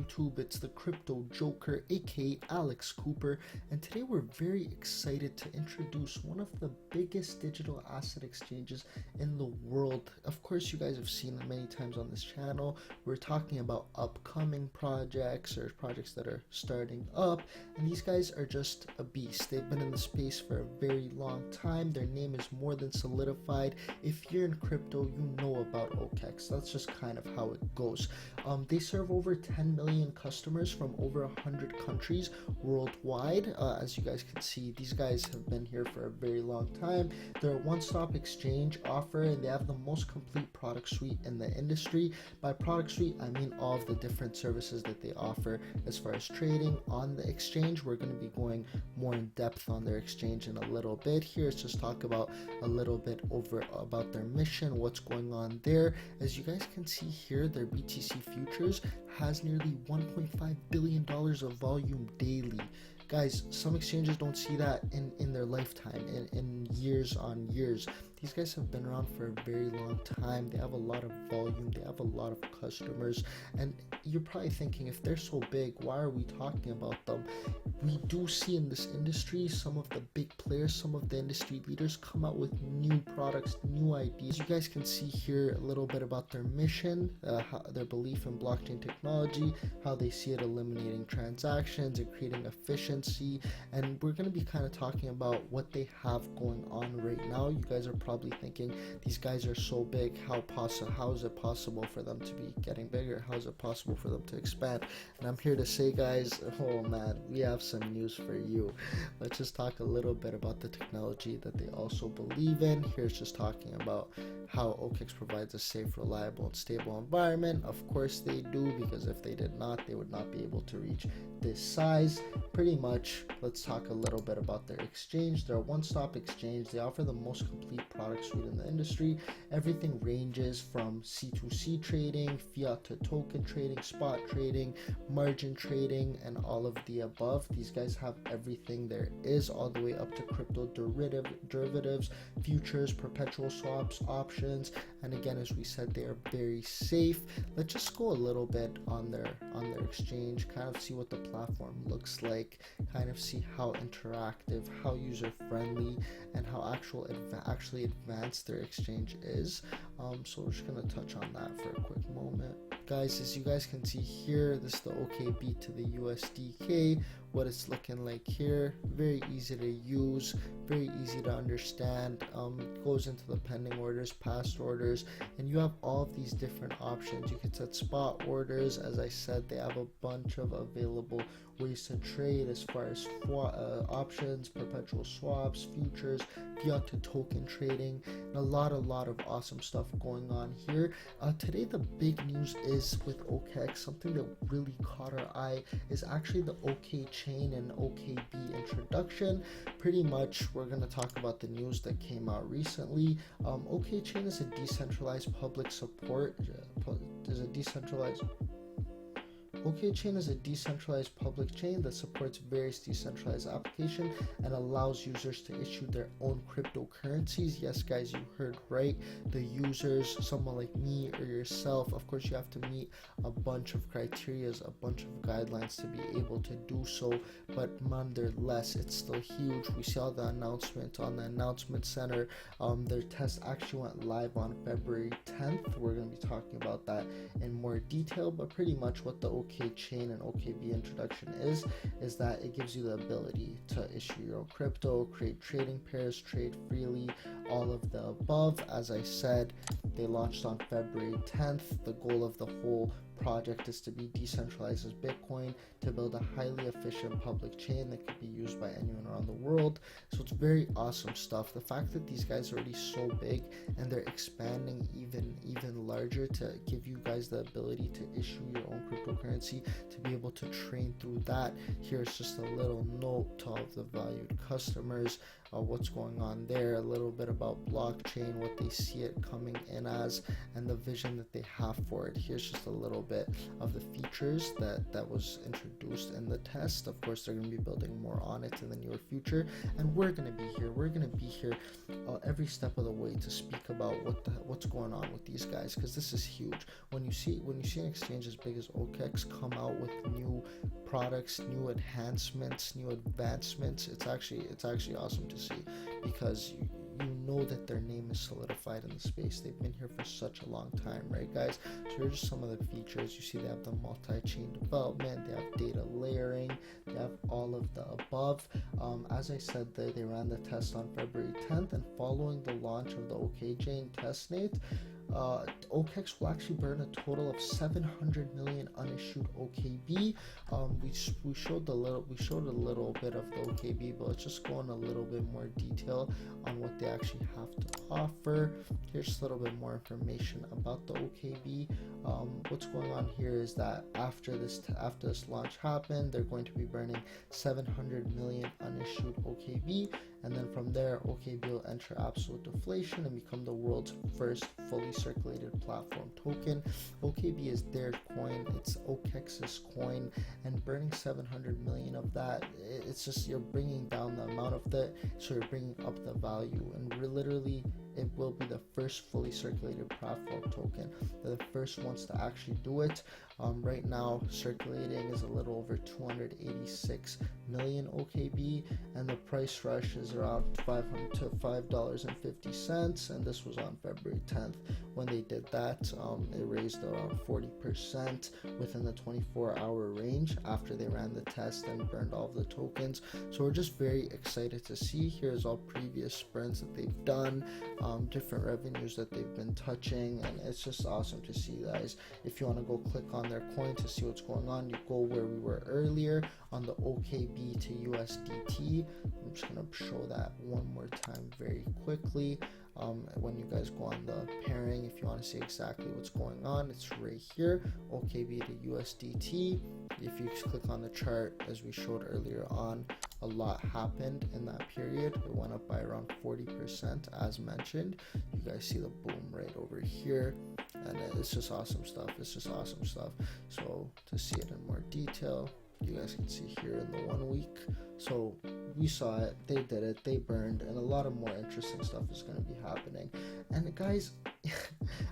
YouTube? It's the Crypto Joker, aka Alex Cooper, and today we're very excited to introduce one of the biggest digital asset exchanges in the world. Of course, you guys have seen it many times on this channel. We're talking about upcoming projects or projects that are starting up, and these guys are just a beast. They've been in the space for a very long time. Their name is more than solidified. If you're in crypto, you know about OKEX. That's just kind of how it goes. They serve over 10 million customers from over 100 countries worldwide. As you guys can see, these guys have been here for a very long time. They're a one-stop exchange offer, and they have the most complete product suite in the industry. By product suite, I mean all of the different services that they offer as far as trading on the exchange. We're going to be going more in depth on their exchange in a little bit. Here, let's just talk about a little bit about their mission, what's going on there. As you guys can see here, their BTC futures has nearly $1.5 billion of volume daily. Guys, some exchanges don't see that in their lifetime, in years on years. These guys have been around for a very long time. They have a lot of volume, they have a lot of customers, and you're probably thinking, if they're so big, why are we talking about them? We do see in this industry some of the big players, some of the industry leaders come out with new products, new ideas. You guys can see here a little bit about their mission, their belief in blockchain technology, how they see it eliminating transactions and creating efficiency. And we're going to be kind of talking about what they have going on right now. You guys are probably thinking, these guys are so big, how is it possible for them to be getting bigger? How is it possible for them to expand? And I'm here to say, guys, oh man, we have some news for you. Let's just talk a little bit about the technology that they also believe in. Here's just talking about how OKEX provides a safe, reliable, and stable environment. Of course they do, because if they did not, they would not be able to reach this size. Pretty much, let's talk a little bit about their exchange. They're a one-stop exchange. They offer the most complete product suite in the industry. Everything ranges from C2C trading, fiat to token trading, spot trading, margin trading, and all of the above. These guys have everything there is, all the way up to crypto derivatives, futures, perpetual swaps, options, and again, as we said, they are very safe. Let's just go a little bit on their exchange, kind of see what the platform looks like, kind of see how interactive, how user friendly, and how actually advanced their exchange is. So we're just going to touch on that for a quick moment. Guys, as you guys can see here, this is the OKB to the USDK, what it's looking like here. Very easy to use, very easy to understand. It goes into the pending orders, past orders, and you have all of these different options. You can set spot orders. As I said, they have a bunch of available ways to trade as far as options, perpetual swaps, futures, fiat to token trading, and a lot of awesome stuff going on here. Today the big news is with OKEX. Something that really caught our eye is actually the OKChain and OKB introduction. Pretty much we're going to talk about the news that came out recently. OKChain is a decentralized public support OKChain is a decentralized public chain that supports various decentralized applications and allows users to issue their own cryptocurrencies. Yes, guys, you heard right. The users, someone like me or yourself, of course, you have to meet a bunch of criteria, a bunch of guidelines to be able to do so, but nonetheless, it's still huge. We saw the announcement on the announcement center. Their test actually went live on February 10th. We're going to be talking about that in more detail, but pretty much what the OKChain and OKB introduction is that it gives you the ability to issue your own crypto, create trading pairs, trade freely, all of the above. As I said, they launched on February 10th. The goal of the whole project is to be decentralized as Bitcoin, to build a highly efficient public chain that can be used by anyone around the world. So it's very awesome stuff. The fact that these guys are already so big and they're expanding even larger to give you guys the ability to issue your own cryptocurrency, to be able to train through that. Here's just a little note to all of the valued customers. what's going on there, a little bit about blockchain, what they see it coming in as, and the vision that they have for it. Here's just a little bit of the features that was introduced in the test. Of course, they're going to be building more on it in the near future, and we're going to be here every step of the way to speak about what's going on with these guys, because this is huge. When you see an exchange as big as OKEx come out with new products, new enhancements, new advancements, it's actually awesome to see, because you know that their name is solidified in the space. They've been here for such a long time, right, guys? So here's just some of the features. You see they have the multi-chain development, they have data layering, they have all of the above. As I said, they ran the test on February 10th, and following the launch of the OKChain testnet, OKEx will actually burn a total of 700 million unissued OKB. We showed a little bit of the OKB, but let's just go in a little bit more detail on what they actually have to offer. Here's just a little bit more information about the OKB. What's going on here is that after this launch happened, they're going to be burning 700 million unissued OKB, and then from there, OKB will enter absolute deflation and become the world's first fully circulated platform token. OKB is their coin, it's OKEx's coin, and burning 700 million of that, it's just, you're bringing down the amount of that, so you're bringing up the value, and literally it will be the first fully circulated platform token. They're the first ones to actually do it. Right now, circulating is a little over 286 million OKB, and the price rush is around $500 to $5.50. And this was on February 10th. When they did that, it raised around 40% within the 24-hour range after they ran the test and burned all of the tokens. So we're just very excited to see. Here's all previous sprints that they've done, different revenues that they've been touching, and it's just awesome to see, guys. If you want to go click on their coin to see what's going on, you go where we were earlier on the OKB to USDT. I'm just going to show that one more time very quickly. When you guys go on the pairing, if you want to see exactly what's going on, it's right here, OKB to USDT. If you just click on the chart, as we showed earlier on, a lot happened in that period. It went up by around 40%, as mentioned. You guys see the boom right over here, and it's just awesome stuff. So to see it in more detail, you guys can see here in the 1 week. So we saw it, they did it, they burned, and a lot of more interesting stuff is going to be happening. And guys,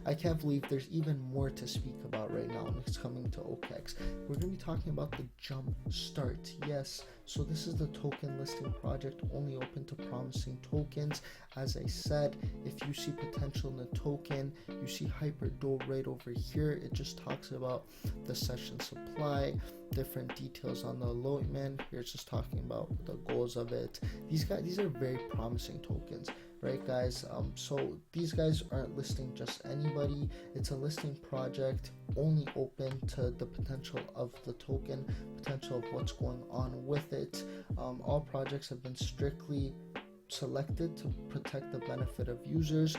I can't believe there's even more to speak about right now when it's coming to OKEx. We're going to be talking about the Jumpstart. Yes, so this is the token listing project only open to promising tokens. As I said, if you see potential in the token, you see HyperDAO right over here. It just talks about the session supply, different details on the allotment. Here it's just talking about the goals of it. These are very promising tokens, right, guys? So these guys aren't listing just anybody. It's a listing project only open to the potential of the token, potential of what's going on with it. All projects have been strictly selected to protect the benefit of users.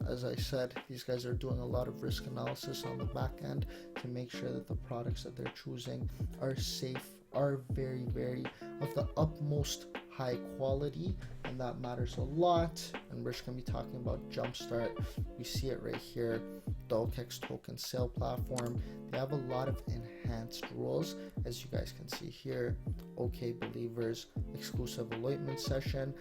As I said, these guys are doing a lot of risk analysis on the back end to make sure that the products that they're choosing are safe, are very, very of the utmost high quality, and that matters a lot. And we're just going to be talking about Jumpstart. We see it right here, the OKEx token sale platform. They have a lot of enhanced rules, as you guys can see here. OK Believers exclusive allotment session.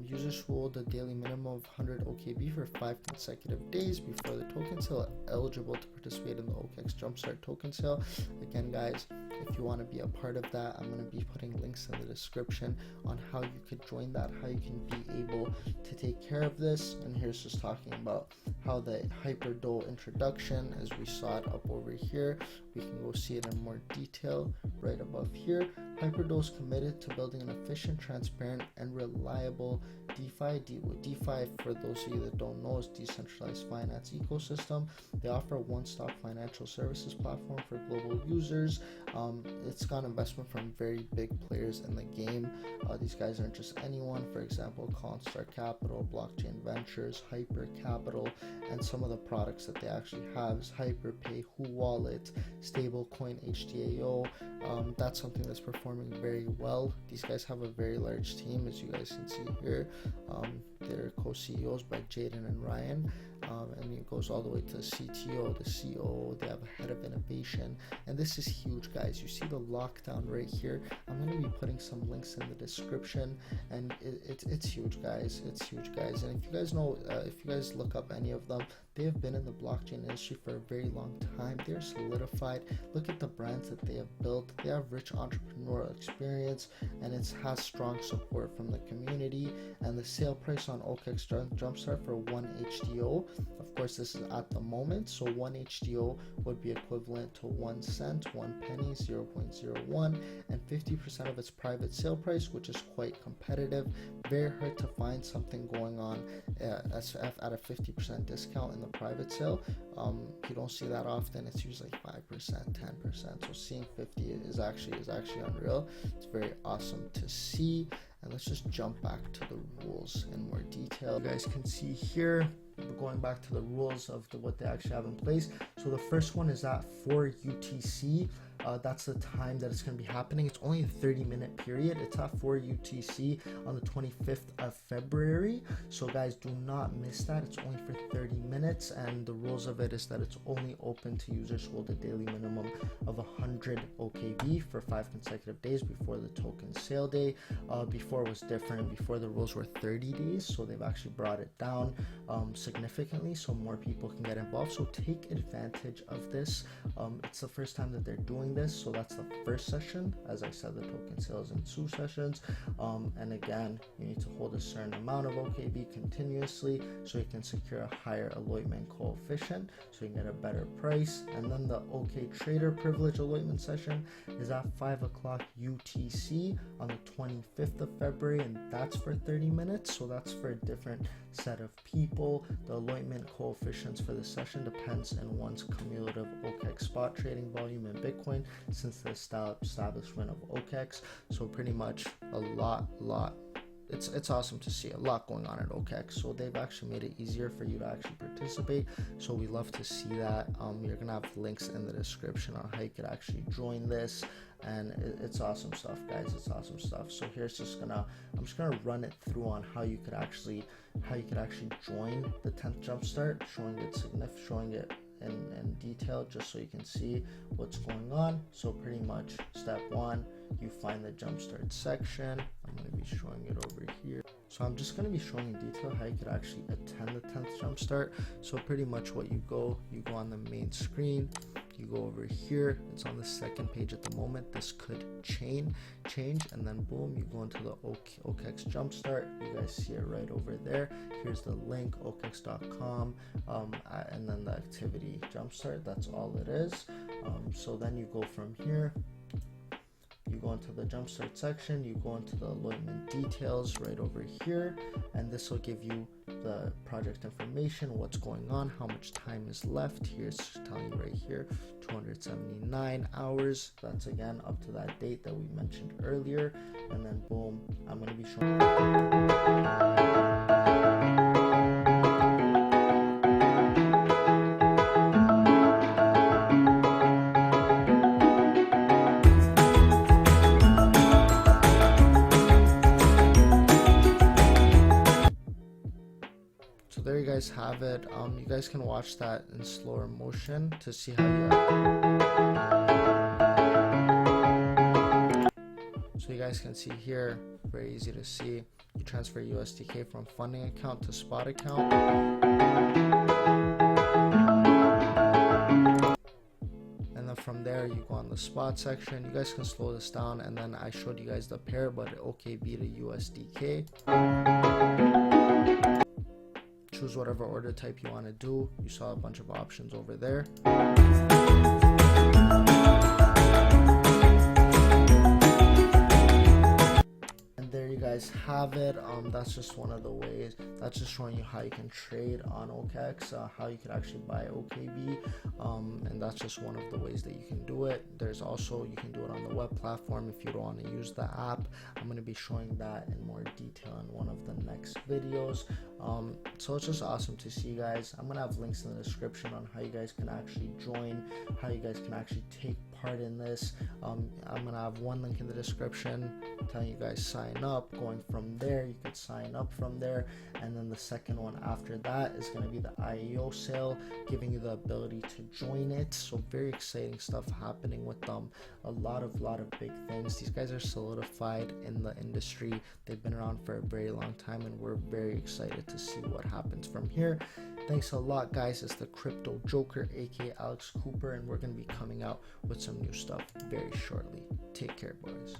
Users who hold a daily minimum of 100 OKB for 5 consecutive days before the token sale are eligible to participate in the OKEx Jumpstart token sale. Again, guys, if you want to be a part of that, I'm going to be putting links in the description on how you could join that, how you can be able to take care of this. And here's just talking about how the HyperDAO introduction, as we saw it up over here, we can go see it in more detail right above here. HyperDAO is committed to building an efficient, transparent, and reliable DeFi. DeFi, for those of you that don't know, is decentralized finance ecosystem. They offer a one-stop financial services platform for global users. It's got investment from very big players in the game. These guys aren't just anyone. For example, Constar Capital, Blockchain Ventures, Hyper Capital, and some of the products that they actually have is HyperPay, Who Wallet, Stablecoin HDAO. That's something that's performed performing very well. These guys have a very large team, as you guys can see here. They're co-CEOs by Jaden and Ryan, and it goes all the way to the CTO, the COO. They have a head of innovation, and this is huge, guys. You see the lockdown right here. I'm going to be putting some links in the description, and it's huge, guys. It's huge, guys. And if you guys know, if you guys look up any of them, they have been in the blockchain industry for a very long time. They're solidified. Look at the brands that they have built. They have rich entrepreneurial experience, and it has strong support from the community. And the sale price on OKX Jumpstart for 1 HDO, of course this is at the moment, so 1 HDO would be equivalent to 1 cent, 1 penny, 0.01, and 50% of its private sale price, which is quite competitive. Very hard to find something going on at a 50% discount in the private sale. You don't see that often. It's usually 5%, 10%. So seeing 50 is actually unreal. It's very awesome to see. And let's just jump back to the rules in more detail. You guys can see here, we're going back to the rules of what they actually have in place. So the first one is at 4 UTC. That's the time that it's going to be happening. It's only a 30-minute period. It's at 4 UTC on the 25th of February. So guys, do not miss that. It's only for 30 minutes, and the rules of it is that it's only open to users who hold a daily minimum of 100 OKB for 5 consecutive days before the token sale day. Before it was different. Before the rules were 30 days, so they've actually brought it down significantly so more people can get involved. So take advantage of this. It's the first time that they're doing this, so that's the first session. As I said, the token sales in 2 sessions, and again, you need to hold a certain amount of OKB continuously so you can secure a higher allotment coefficient, so you can get a better price. And then the OKTrader privilege allotment session is at 5 o'clock UTC on the 25th of February, and that's for 30 minutes. So that's for a different set of people. The allotment coefficients for the session depends on one's cumulative OKEX spot trading volume in Bitcoin since the establishment of OKEX. So pretty much a lot. It's awesome to see a lot going on at OKEX. So they've actually made it easier for you to actually participate. So we love to see that. You're gonna have links in the description on how you could actually join this, and it's awesome stuff, guys. It's awesome stuff. So here's I'm just gonna run it through on how you could actually join the 10th Jumpstart, showing it in detail, just so you can see what's going on. So pretty much step 1, you find the Jumpstart section. I'm going to be showing it over here. So I'm just going to be showing in detail how you could actually attend the 10th Jumpstart. So pretty much what you go on the main screen, you go over here, it's on the 2nd page at the moment. This could change, and then boom, you go into the OKX Jumpstart. You guys see it right over there. Here's the link, OKX.com, and then the activity Jumpstart. That's all it is. So then you go from here, you go into the Jumpstart section, you go into the allotment details right over here, and this will give you the project information, what's going on, how much time is left. Here's telling you right here, 279 hours. That's again up to that date that we mentioned earlier. And then boom, I'm going to be showing there you guys have it. You guys can watch that in slower motion to see how so you guys can see here, very easy to see. You transfer USDK from funding account to spot account, and then from there you go on the spot section. You guys can slow this down, and then I showed you guys the pair, but OKB to USDK. Choose whatever order type you want to do. You saw a bunch of options over there. And there you guys have it. That's just one of the ways. That's just showing you how you can trade on OKEX, how you can actually buy OKB, and that's just one of the ways that you can do it. There's also, you can do it on the web platform if you don't want to use the app. I'm going to be showing that in more detail in one of the next videos. So it's just awesome to see, guys. I'm going to have links in the description on how you guys can actually join, how you guys can actually take part in this. I'm gonna have one link in the description telling you guys sign up. Going from there, you could sign up from there, and then the second one after that is going to be the IEO sale, giving you the ability to join it. So very exciting stuff happening with them. A lot of big things. These guys are solidified in the industry. They've been around for a very long time, and we're very excited to see what happens from here. Thanks a lot, guys. It's the Crypto Joker, aka Alex Cooper, and we're going to be coming out with some new stuff very shortly. Take care, boys.